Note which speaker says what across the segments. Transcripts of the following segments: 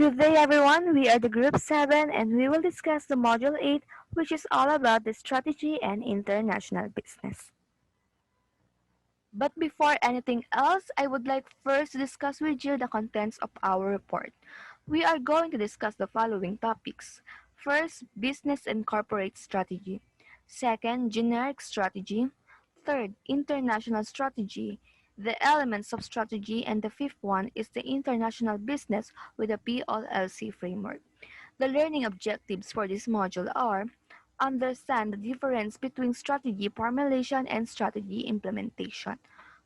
Speaker 1: Good day, everyone. We are the Group 7 and we will discuss the Module 8, which is all about the strategy and international business. But before anything else, I would like first to discuss with you the contents of our report. We are going to discuss the following topics. First, business and corporate strategy. Second, generic strategy. Third, international strategy. The elements of strategy, and the fifth one is the international business with a PLLC framework. The learning objectives for this module are: understand the difference between strategy formulation and strategy implementation,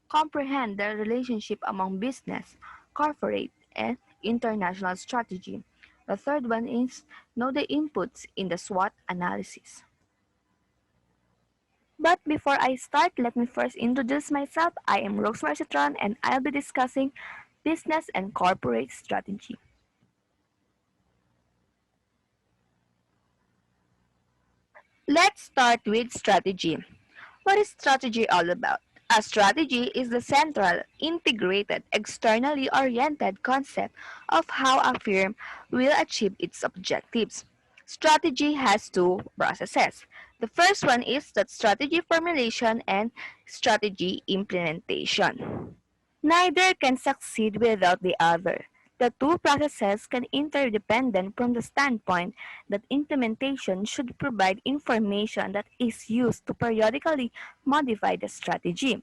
Speaker 1: comprehend the relationship among business, corporate, and international strategy. The third one is know the inputs in the SWOT analysis. But before I start, let me first introduce myself. I am Rosemary Citron and I'll be discussing business and corporate strategy. Let's start with strategy. What is strategy all about? A strategy is the central, integrated, externally oriented concept of how a firm will achieve its objectives. Strategy has two processes. The first one is that strategy formulation and strategy implementation. Neither can succeed without the other. The two processes can interdependent from the standpoint that implementation should provide information that is used to periodically modify the strategy.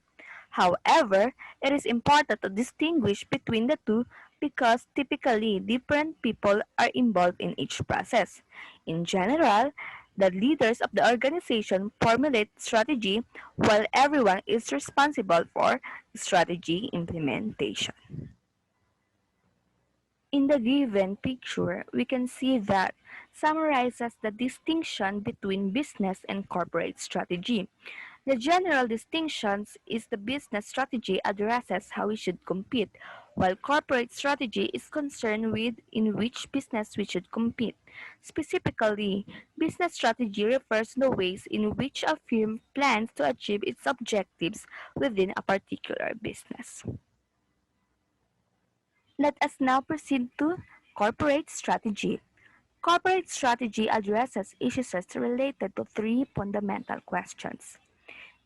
Speaker 1: However, it is important to distinguish between the two because typically different people are involved in each process. In general, the leaders of the organization formulate strategy while everyone is responsible for strategy implementation. In the given picture, we can see that summarizes the distinction between business and corporate strategy. The general distinctions is the business strategy addresses how we should compete, while corporate strategy is concerned with in which business we should compete. Specifically, business strategy refers to the ways in which a firm plans to achieve its objectives within a particular business. Let us now proceed to corporate strategy. Corporate strategy addresses issues related to three fundamental questions.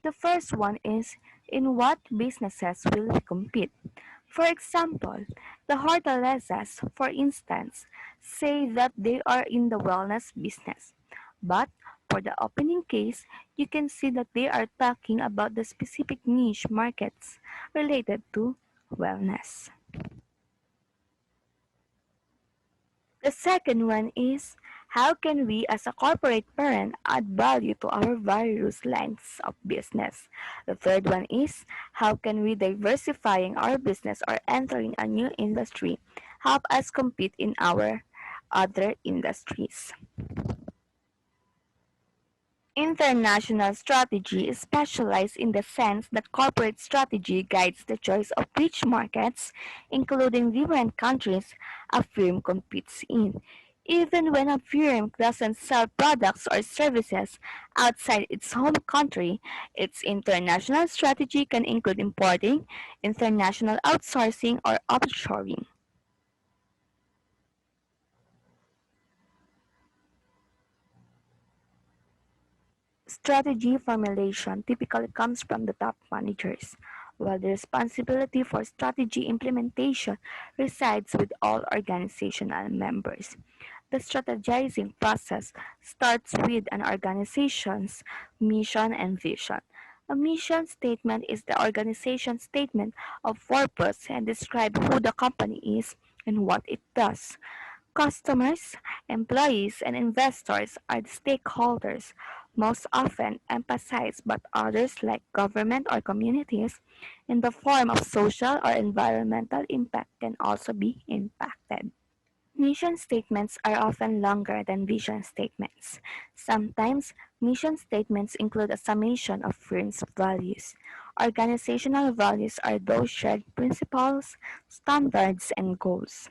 Speaker 1: The first one is, in what businesses will we compete? For example, the hortalizas, for instance, say that they are in the wellness business. But for the opening case, you can see that they are talking about the specific niche markets related to wellness. The second one is, how can we as a corporate parent add value to our various lines of business? The third one is, how can we diversifying our business or entering a new industry help us compete in our other industries? International strategy is specialized in the sense that corporate strategy guides the choice of which markets, including different countries, a firm competes in. Even when a firm doesn't sell products or services outside its home country, its international strategy can include importing, international outsourcing, or offshoring. Strategy formulation typically comes from the top managers, while the responsibility for strategy implementation resides with all organizational members. The strategizing process starts with an organization's mission and vision. A mission statement is the organization's statement of purpose and describes who the company is and what it does. Customers, employees, and investors are the stakeholders most often emphasized, but others, like government or communities, in the form of social or environmental impact, can also be impacted. Mission statements are often longer than vision statements. Sometimes, mission statements include a summation of firm's values. Organizational values are those shared principles, standards, and goals.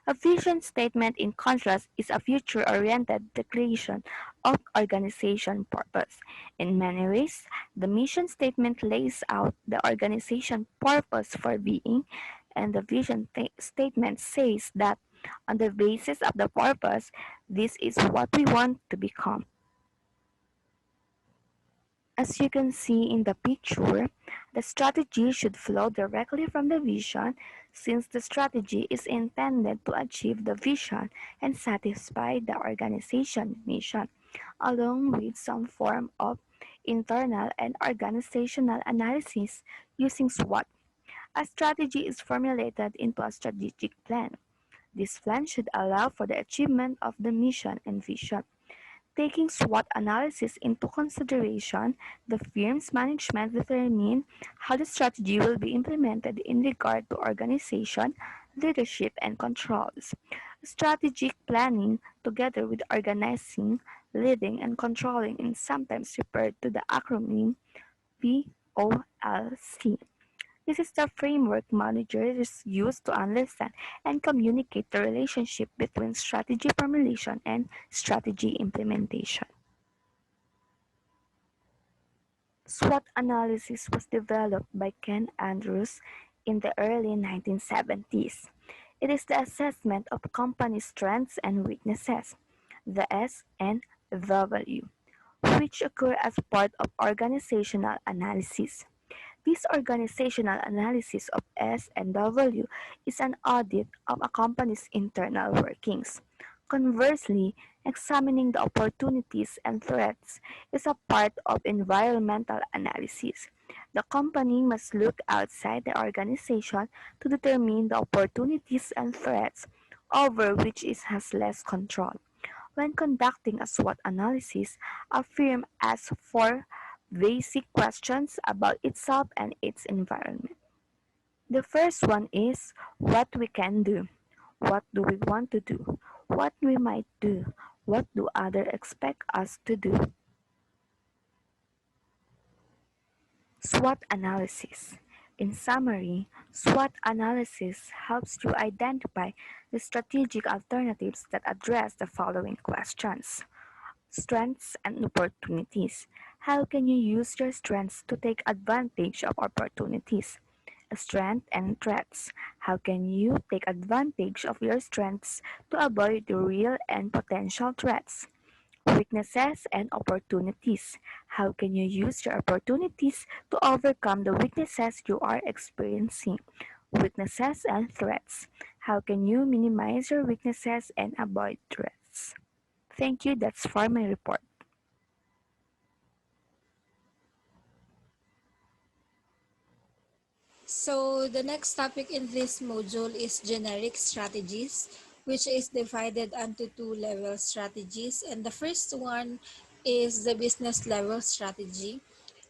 Speaker 1: A vision statement, in contrast, is a future-oriented declaration of organization purpose. In many ways, the mission statement lays out the organization purpose for being, and the vision statement says that On the basis of the purpose, this is what we want to become. As you can see in the picture, the strategy should flow directly from the vision since the strategy is intended to achieve the vision and satisfy the organization mission, along with some form of internal and organizational analysis using SWOT. A strategy is formulated into a strategic plan. This plan should allow for the achievement of the mission and vision. Taking SWOT analysis into consideration, the firm's management determine how the strategy will be implemented in regard to organization, leadership, and controls. Strategic planning, together with organizing, leading, and controlling, is sometimes referred to the acronym POLC. This is the framework managers use to understand and communicate the relationship between strategy formulation and strategy implementation. SWOT analysis was developed by Ken Andrews in the early 1970s. It is the assessment of company strengths and weaknesses, the S and the W, which occur as part of organizational analysis. This organizational analysis of S and W is an audit of a company's internal workings. Conversely, examining the opportunities and threats is a part of environmental analysis. The company must look outside the organization to determine the opportunities and threats over which it has less control. When conducting a SWOT analysis, a firm asks for basic questions about itself and its environment. The first one is what we can do. What do we want to do? What we might do? What do others expect us to do? SWOT analysis. In summary, SWOT analysis helps you identify the strategic alternatives that address the following questions. Strengths and opportunities. How can you use your strengths to take advantage of opportunities? Strengths and threats. How can you take advantage of your strengths to avoid the real and potential threats? Weaknesses and opportunities. How can you use your opportunities to overcome the weaknesses you are experiencing? Weaknesses and threats. How can you minimize your weaknesses and avoid threats? Thank you. That's for my report.
Speaker 2: So the next topic in this module is generic strategies, which is divided into two-level strategies. And the first one is the business level strategy,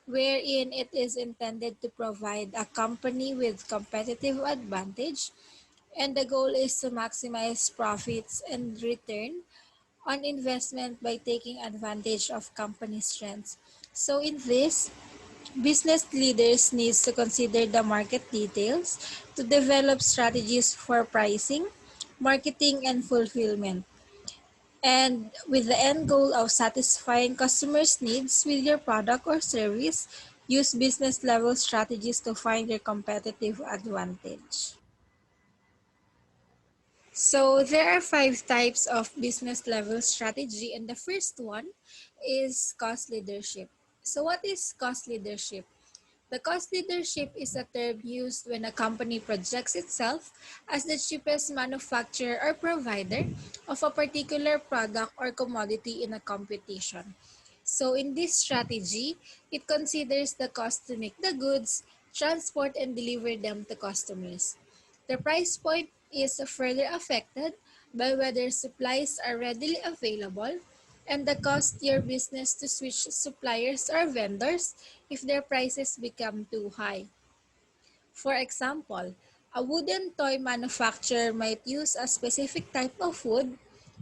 Speaker 2: wherein it is intended to provide a company with competitive advantage, and the goal is to maximize profits and return on investment by taking advantage of company strengths. So in this, business leaders needs to consider the market details to develop strategies for pricing, marketing, and fulfillment. And with the end goal of satisfying customers' needs with your product or service, use business level strategies to find your competitive advantage. So there are five types of business level strategy, and the first one is cost leadership. So what is cost leadership? The cost leadership is a term used when a company projects itself as the cheapest manufacturer or provider of a particular product or commodity in a competition. So in this strategy, it considers the cost to make the goods, transport, and deliver them to customers. The price point is further affected by whether supplies are readily available and the cost to your business to switch suppliers or vendors if their prices become too high. For example, a wooden toy manufacturer might use a specific type of wood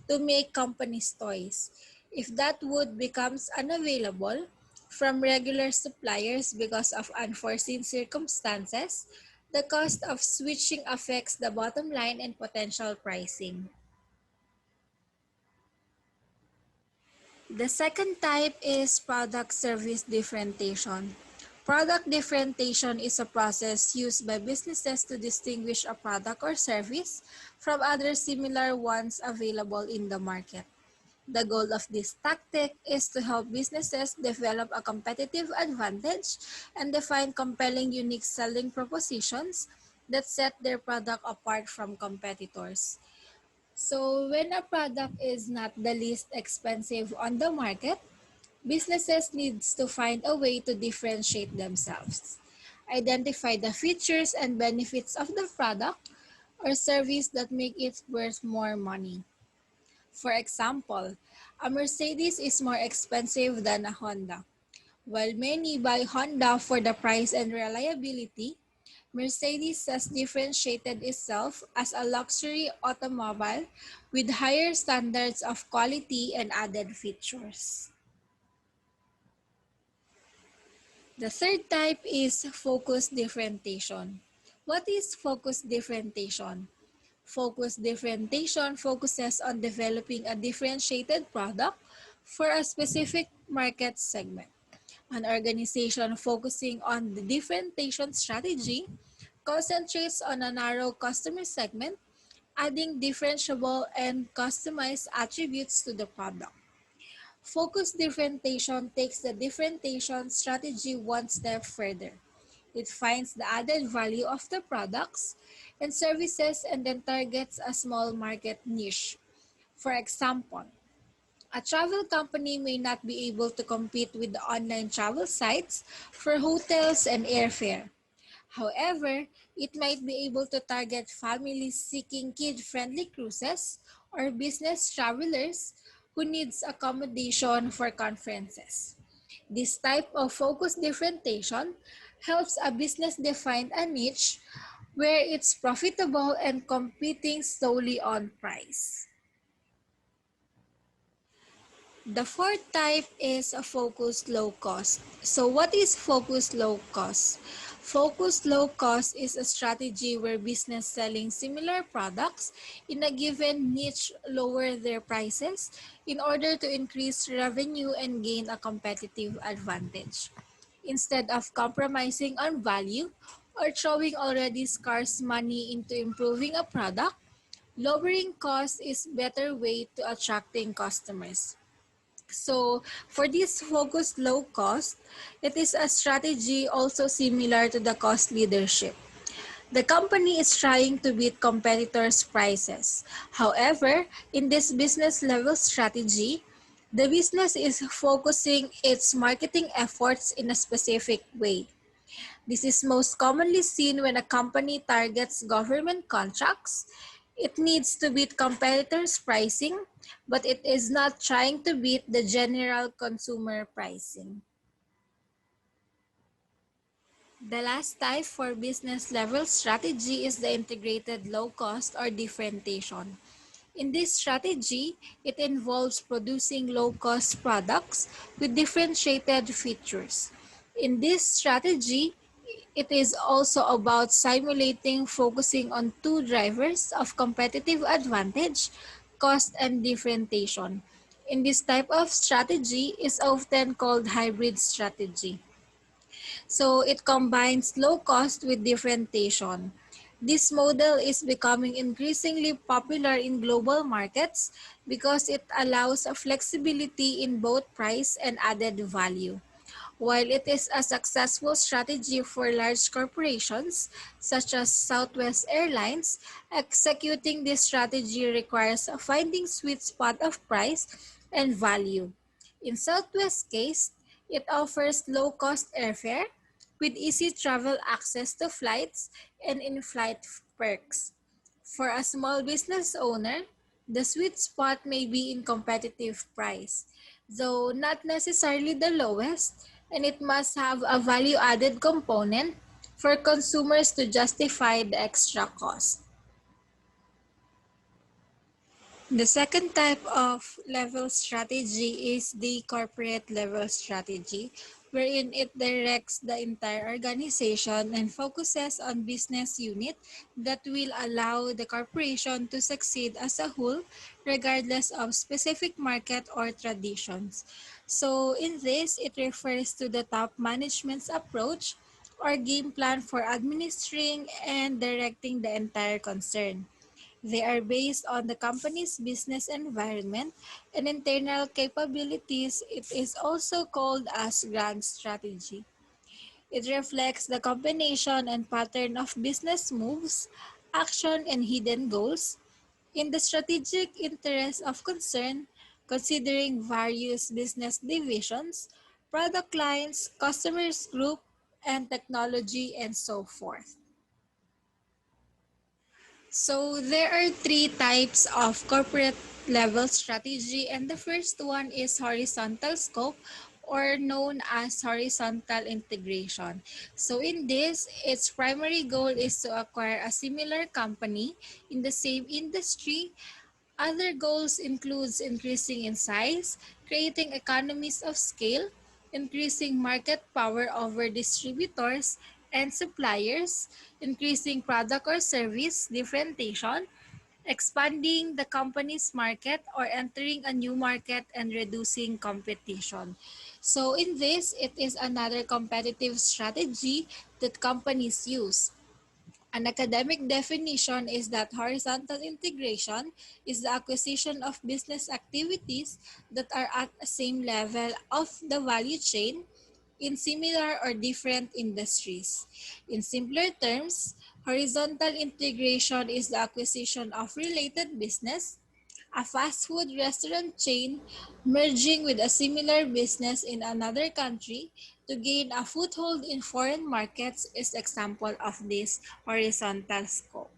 Speaker 2: to make company's toys. If that wood becomes unavailable from regular suppliers because of unforeseen circumstances, the cost of switching affects the bottom line and potential pricing. The second type is product service differentiation. Product differentiation is a process used by businesses to distinguish a product or service from other similar ones available in the market. The goal of this tactic is to help businesses develop a competitive advantage and define compelling unique selling propositions that set their product apart from competitors. So, when a product is not the least expensive on the market, businesses needs to find a way to differentiate themselves. Identify the features and benefits of the product or service that make it worth more money. For example, a Mercedes is more expensive than a Honda. While many buy Honda for the price and reliability, Mercedes has differentiated itself as a luxury automobile with higher standards of quality and added features. The third type is focus differentiation. What is focus differentiation? Focus differentiation focuses on developing a differentiated product for a specific market segment. An organization focusing on the differentiation strategy concentrates on a narrow customer segment, adding differentiable and customized attributes to the product. Focus differentiation takes the differentiation strategy one step further. It finds the added value of the products and services and then targets a small market niche. For example, a travel company may not be able to compete with the online travel sites for hotels and airfare. However, it might be able to target families seeking kid-friendly cruises or business travelers who needs accommodation for conferences. This type of focus differentiation helps a business define a niche where it's profitable and competing solely on price. The fourth type is a focused low cost. So what is focused low cost? Focused low cost is a strategy where business selling similar products in a given niche lower their prices in order to increase revenue and gain a competitive advantage. Instead of compromising on value or throwing already scarce money into improving a product, lowering cost is better way to attracting customers. So for this focused low cost, it is a strategy also similar to the cost leadership. The company is trying to beat competitors' prices. However, in this business level strategy, the business is focusing its marketing efforts in a specific way. This is most commonly seen when a company targets government contracts. It needs to beat competitors' pricing, but it is not trying to beat the general consumer pricing. The last type for business level strategy is the integrated low cost or differentiation. In this strategy, it involves producing low cost products with differentiated features. In this strategy, it is also about simulating focusing on two drivers of competitive advantage, cost and differentiation. In this type of strategy is often called hybrid strategy. So it combines low cost with differentiation. This model is becoming increasingly popular in global markets because it allows a flexibility in both price and added value. While it is a successful strategy for large corporations such as Southwest Airlines, executing this strategy requires finding sweet spot of price and value. In Southwest's case, it offers low-cost airfare with easy travel access to flights and in-flight perks. For a small business owner, the sweet spot may be in competitive price, though not necessarily the lowest, and it must have a value-added component for consumers to justify the extra cost. The second type of level strategy is the corporate level strategy, wherein it directs the entire organization and focuses on business unit that will allow the corporation to succeed as a whole regardless of specific market or traditions. So in this, it refers to the top management's approach or game plan for administering and directing the entire concern. They are based on the company's business environment and internal capabilities. It is also called as grand strategy. It reflects the combination and pattern of business moves, action, and hidden goals in the strategic interest of concern, considering various business divisions, product lines, customers group, and technology, and so forth. So there are three types of corporate level strategy, and the first one is horizontal scope or known as horizontal integration. So in this, its primary goal is to acquire a similar company in the same industry. Other goals includes increasing in size, creating economies of scale, increasing market power over distributors and suppliers, increasing product or service differentiation, expanding the company's market or entering a new market and reducing competition. So in this, it is another competitive strategy that companies use. An academic definition is that horizontal integration is the acquisition of business activities that are at the same level of the value chain in similar or different industries. In simpler terms, horizontal integration is the acquisition of related business. A fast food restaurant chain merging with a similar business in another country to gain a foothold in foreign markets is example of this horizontal scope.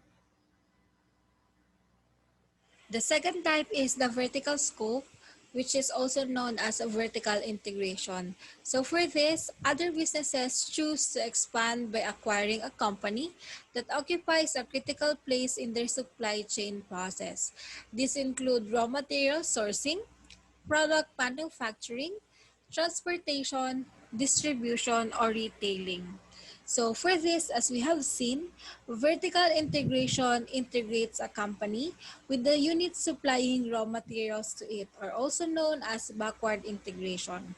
Speaker 2: The second type is the vertical scope, which is also known as a vertical integration. So for this, other businesses choose to expand by acquiring a company that occupies a critical place in their supply chain process. These include raw material sourcing, product manufacturing, transportation, distribution, or retailing. So for this, as we have seen, vertical integration integrates a company with the unit supplying raw materials to it, or also known as backward integration,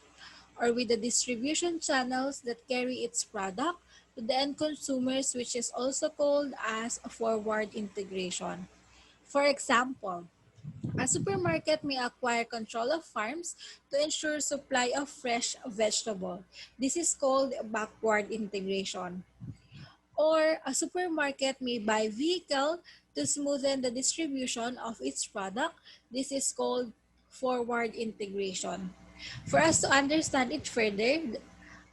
Speaker 2: or with the distribution channels that carry its product to the end consumers, which is also called as forward integration. For example, a supermarket may acquire control of farms to ensure supply of fresh vegetable. This is called backward integration. Or a supermarket may buy vehicle to smoothen the distribution of its product. This is called forward integration. For us to understand it further,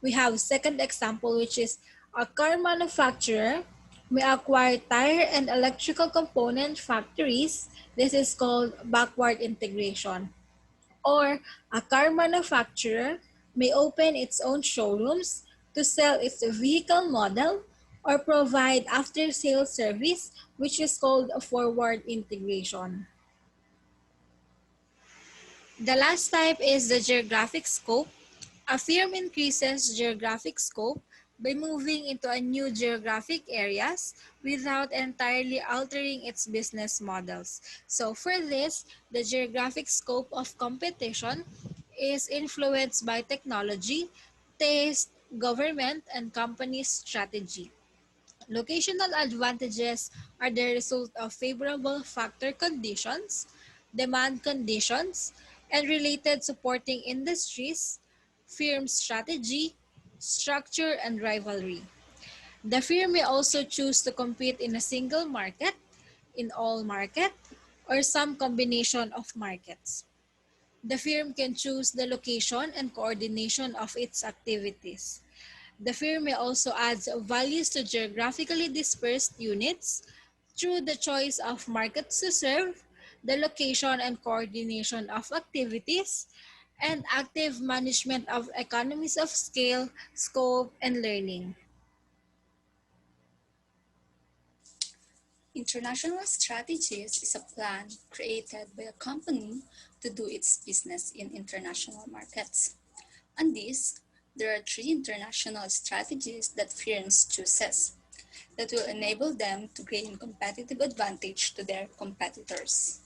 Speaker 2: we have second example, which is a car manufacturer may acquire tire and electrical component factories. This is called backward integration. Or a car manufacturer may open its own showrooms to sell its vehicle model or provide after-sales service, which is called a forward integration. The last type is the geographic scope. A firm increases geographic scope by moving into a new geographic areas without entirely altering its business models. So for this, the geographic scope of competition is influenced by technology, taste, government, and company strategy. Locational advantages are the result of favorable factor conditions, demand conditions, and related supporting industries, firm strategy, structure, and rivalry. The firm may also choose to compete in a single market, in all market, or some combination of markets. The firm can choose the location and coordination of its activities. The firm may also add values to geographically dispersed units through the choice of markets to serve, the location and coordination of activities, and active management of economies of scale, scope, and learning.
Speaker 3: International strategies is a plan created by a company to do its business in international markets. And this There are three international strategies that firms chooses that will enable them to gain competitive advantage to their competitors.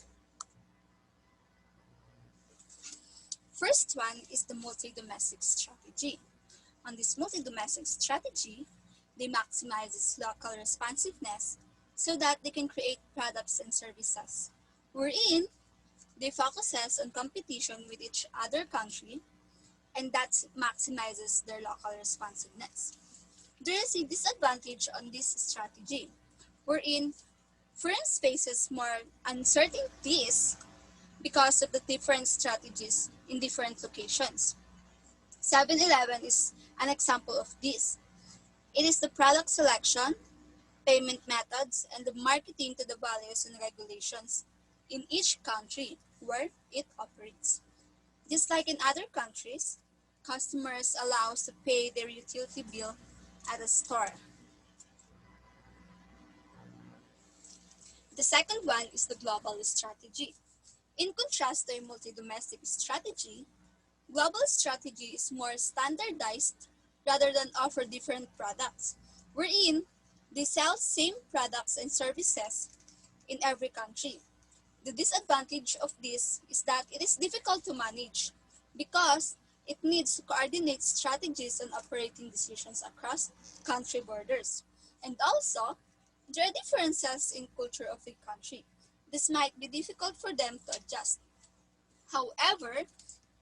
Speaker 3: First one is the multi-domestic strategy. On this multi-domestic strategy, they maximize its local responsiveness so that they can create products and services, wherein they focuses on competition with each other country and that maximizes their local responsiveness. There is a disadvantage on this strategy, wherein firms faces more uncertainties because of the different strategies in different locations. 7-Eleven is an example of this. It is the product selection, payment methods, and the marketing to the values and regulations in each country where it operates. Just like in other countries, customers allows to pay their utility bill at a store. The second one is the global strategy. In contrast to a multi-domestic strategy, global strategy is more standardized rather than offer different products, wherein they sell same products and services in every country. The disadvantage of this is that it is difficult to manage because it needs to coordinate strategies and operating decisions across country borders. And also, there are differences in culture of a country. This might be difficult for them to adjust. However,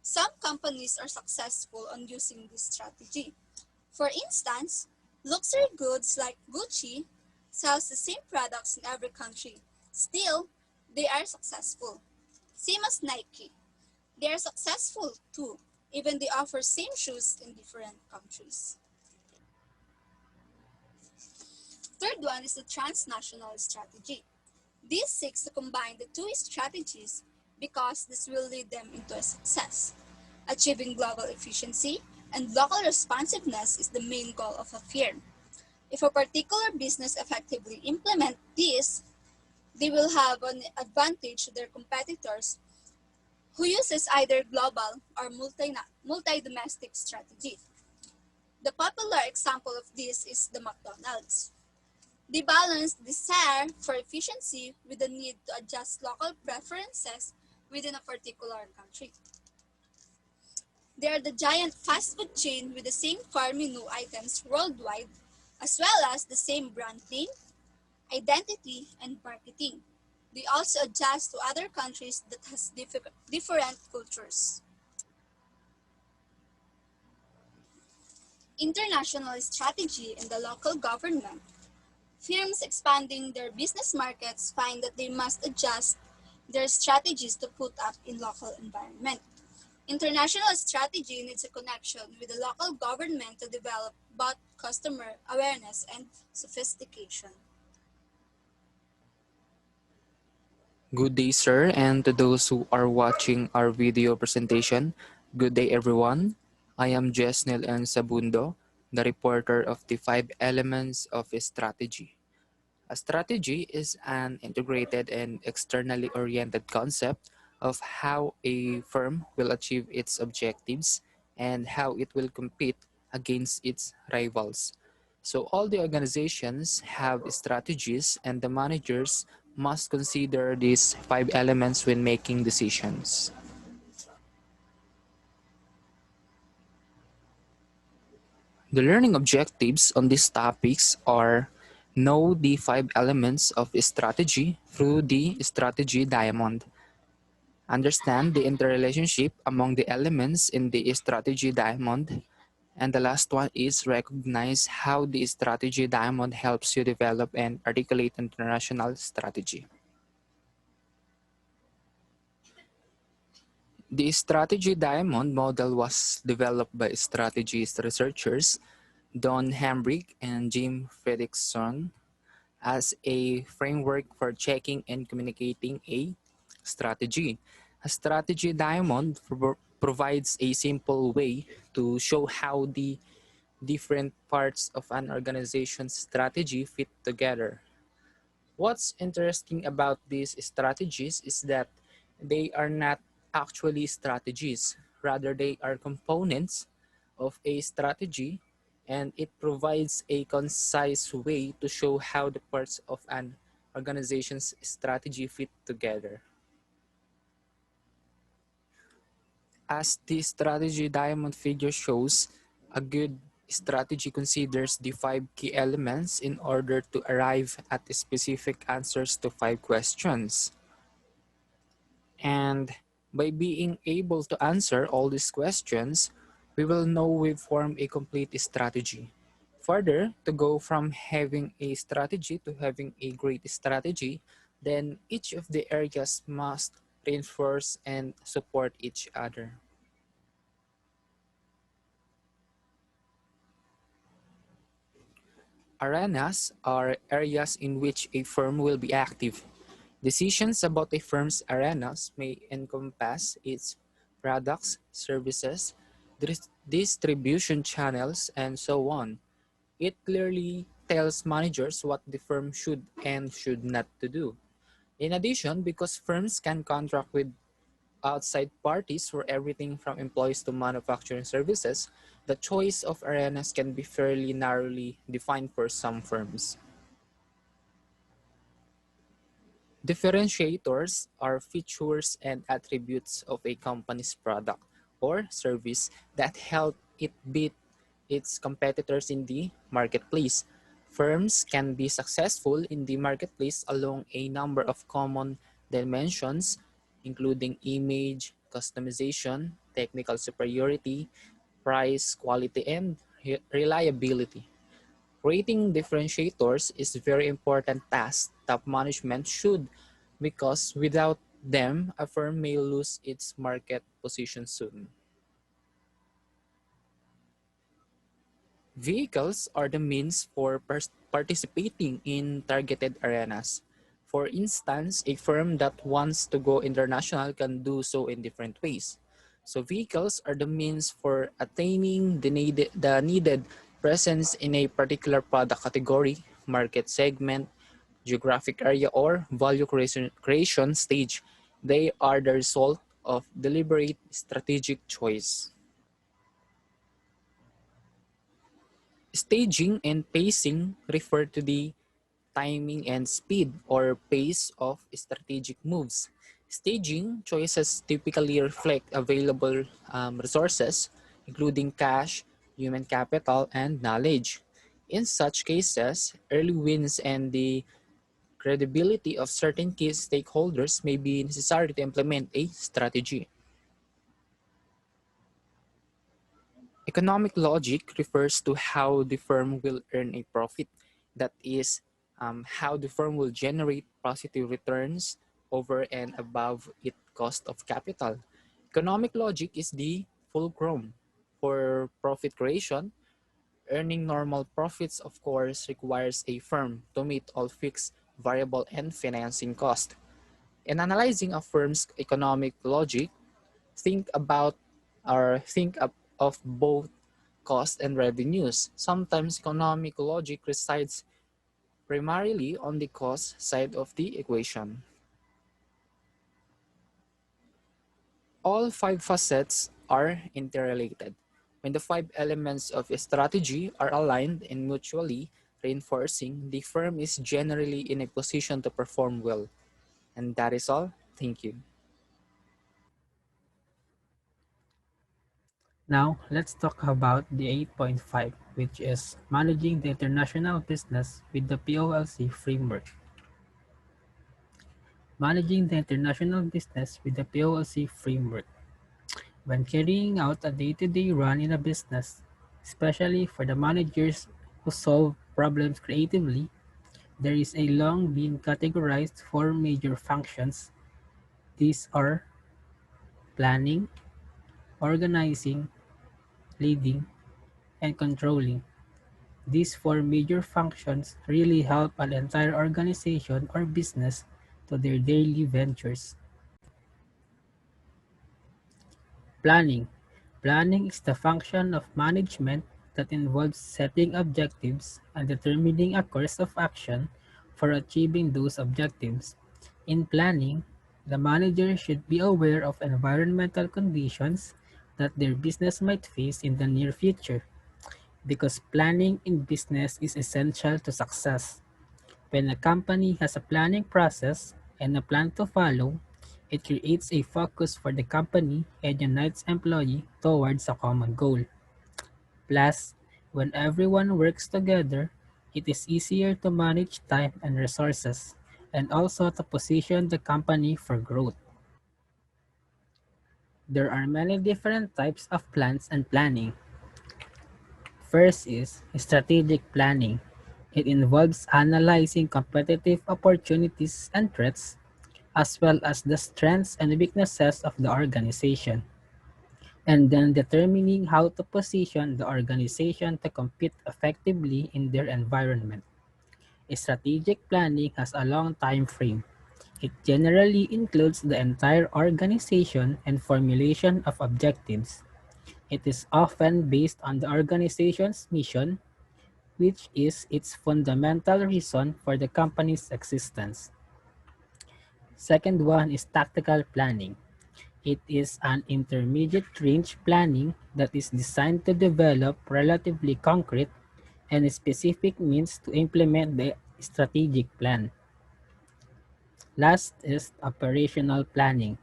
Speaker 3: some companies are successful on using this strategy. For instance, luxury goods like Gucci sells the same products in every country. Still, they are successful. Same as Nike. They are successful too, even they offer same shoes in different countries. Third one is the transnational strategy. This seeks to combine the two strategies because this will lead them into a success. Achieving global efficiency and local responsiveness is the main goal of a firm. If a particular business effectively implement this, they will have an advantage to their competitors who uses either global or multi-domestic strategy. The popular example of this is the McDonald's. They balance desire for efficiency with the need to adjust local preferences within a particular country. They are the giant fast food chain with the same core menu items worldwide, as well as the same brand name, identity, and marketing. They also adjust to other countries that has different cultures. International strategy and the local government. Firms expanding their business markets find that they must adjust their strategies to put up in local environment. International strategy needs a connection with the local government to develop both customer awareness and sophistication.
Speaker 4: Good day, sir, and to those who are watching our video presentation. Good day, everyone. I am Jesnel N. Sabundo, the reporter of the 5 elements of a strategy. A strategy is an integrated and externally oriented concept of how a firm will achieve its objectives and how it will compete against its rivals. So all the organizations have strategies and the managers must consider these 5 elements when making decisions. The learning objectives on these topics are: know the 5 elements of strategy through the strategy diamond. Understand the interrelationship among the elements in the strategy diamond. And the last one is recognize how the strategy diamond helps you develop and articulate international strategy. The strategy diamond model was developed by strategist researchers Don Hambrick and Jim Fredrickson as a framework for checking and communicating a strategy. A strategy diamond provides a simple way to show how the different parts of an organization's strategy fit together. What's interesting about these strategies is that they are not actually strategies, rather, they are components of a strategy, and it provides a concise way to show how the parts of an organization's strategy fit together. As the strategy diamond figure shows, a good strategy considers the five key elements in order to arrive at the specific answers to five questions. And by being able to answer all these questions, we will know we've formed a complete strategy. Further, to go from having a strategy to having a great strategy, then each of the areas must reinforce and support each other. Arenas are areas in which a firm will be active. Decisions about a firm's arenas may encompass its products, services, distribution channels, and so on. It clearly tells managers what the firm should and should not to do. In addition, because firms can contract with outside parties for everything from employees to manufacturing services, the choice of arenas can be fairly narrowly defined for some firms. Differentiators are features and attributes of a company's product or service that help it beat its competitors in the marketplace. Firms can be successful in the marketplace along a number of common dimensions, including image, customization, technical superiority, price, quality, and reliability. Creating differentiators is a very important task top management should because without them, a firm may lose its market position soon. Vehicles are the means for participating in targeted arenas. For instance, a firm that wants to go international can do so in different ways. So vehicles are the means for attaining the needed presence in a particular product category, market segment, geographic area, or value creation stage. They are the result of deliberate strategic choice. Staging and pacing refer to the timing and speed or pace of strategic moves. Staging choices typically reflect available resources, including cash, human capital, and knowledge. In such cases, early wins and the credibility of certain key stakeholders may be necessary to implement a strategy. Economic logic refers to how the firm will earn a profit. That is, how the firm will generate positive returns over and above its cost of capital. Economic logic is the fulcrum for profit creation. Earning normal profits, of course, requires a firm to meet all fixed, variable, and financing costs. In analyzing a firm's economic logic, think about or think of both cost and revenues. Sometimes economic logic resides primarily on the cost side of the equation. All five facets are interrelated. When the five elements of a strategy are aligned and mutually reinforcing, the firm is generally in a position to perform well. And that is all. Thank you.
Speaker 5: Now, let's talk about the 8.5, which is managing the international business with the POLC framework. Managing the international business with the POLC framework. When carrying out a day-to-day run in a business, especially for the managers who solve problems creatively, there is a long been categorized four major functions. These are planning, organizing, leading, and controlling. These four major functions really help an entire organization or business to their daily ventures. Planning. Planning is the function of management that involves setting objectives and determining a course of action for achieving those objectives. In planning, the manager should be aware of environmental conditions, that their business might face in the near future, because planning in business is essential to success. When a company has a planning process and a plan to follow, it creates a focus for the company and unites employees towards a common goal. Plus, when everyone works together, it is easier to manage time and resources, and also to position the company for growth. There are many different types of plans and planning. First is strategic planning. It involves analyzing competitive opportunities and threats, as well as the strengths and weaknesses of the organization, and then determining how to position the organization to compete effectively in their environment. Strategic planning has a long time frame. It generally includes the entire organization and formulation of objectives. It is often based on the organization's mission, which is its fundamental reason for the company's existence. Second one is tactical planning. It is an intermediate range planning that is designed to develop relatively concrete and specific means to implement the strategic plan. Last is operational planning.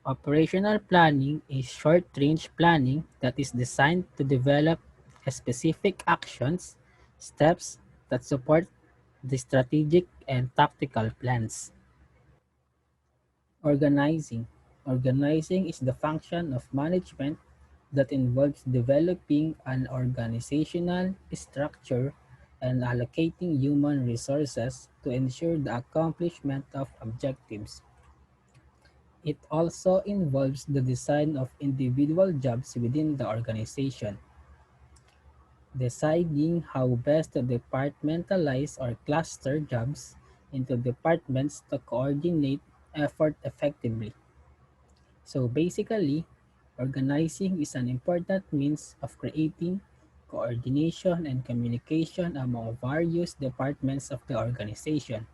Speaker 5: Operational planning is short-range planning that is designed to develop specific actions, steps that support the strategic and tactical plans. Organizing. Organizing is the function of management that involves developing an organizational structure and allocating human resources to ensure the accomplishment of objectives. It also involves the design of individual jobs within the organization, deciding how best to departmentalize or cluster jobs into departments to coordinate effort effectively. So basically, organizing is an important means of creating coordination and communication among various departments of the organization.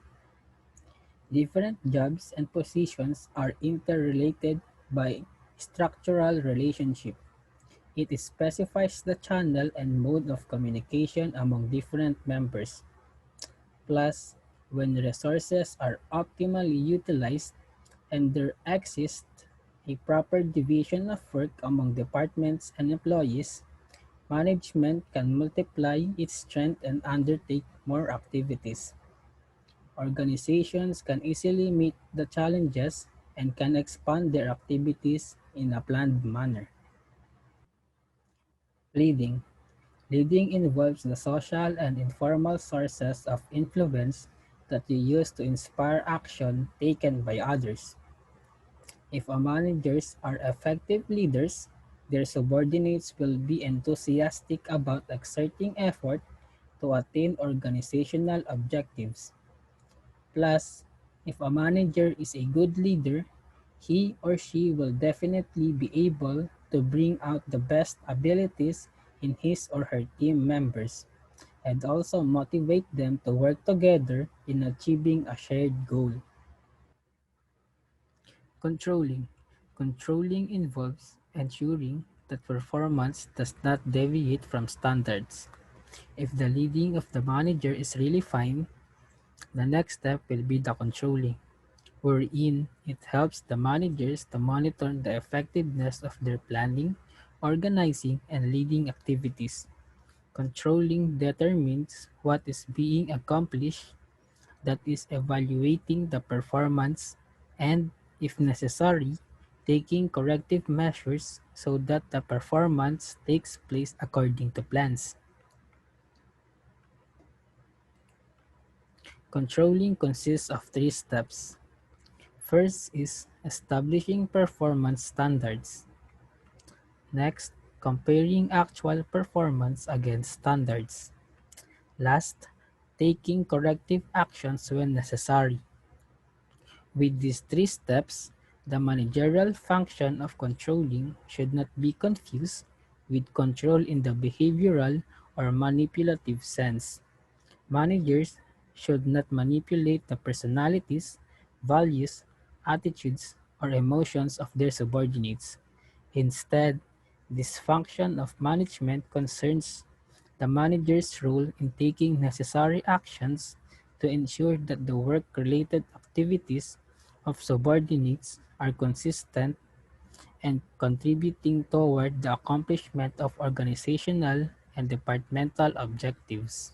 Speaker 5: Different jobs and positions are interrelated by structural relationship. It specifies the channel and mode of communication among different members. Plus, when resources are optimally utilized and there exists a proper division of work among departments and employees, management can multiply its strength and undertake more activities. Organizations can easily meet the challenges and can expand their activities in a planned manner. Leading. Leading involves the social and informal sources of influence that you use to inspire action taken by others. If a managers are effective leaders, their subordinates will be enthusiastic about exerting effort to attain organizational objectives. Plus, if a manager is a good leader, he or she will definitely be able to bring out the best abilities in his or her team members and also motivate them to work together in achieving a shared goal. Controlling. Controlling involves ensuring that performance does not deviate from standards. If the leading of the manager is really fine, the next step will be the controlling, wherein it helps the managers to monitor the effectiveness of their planning, organizing, and leading activities. Controlling determines what is being accomplished, that is, evaluating the performance, and, if necessary, taking corrective measures so that the performance takes place according to plans. Controlling consists of three steps. First is establishing performance standards. Next, comparing actual performance against standards. Last, taking corrective actions when necessary. With these three steps, the managerial function of controlling should not be confused with control in the behavioral or manipulative sense. Managers should not manipulate the personalities, values, attitudes, or emotions of their subordinates. Instead, this function of management concerns the manager's role in taking necessary actions to ensure that the work-related activities of subordinates are consistent and contributing toward the accomplishment of organizational and departmental objectives.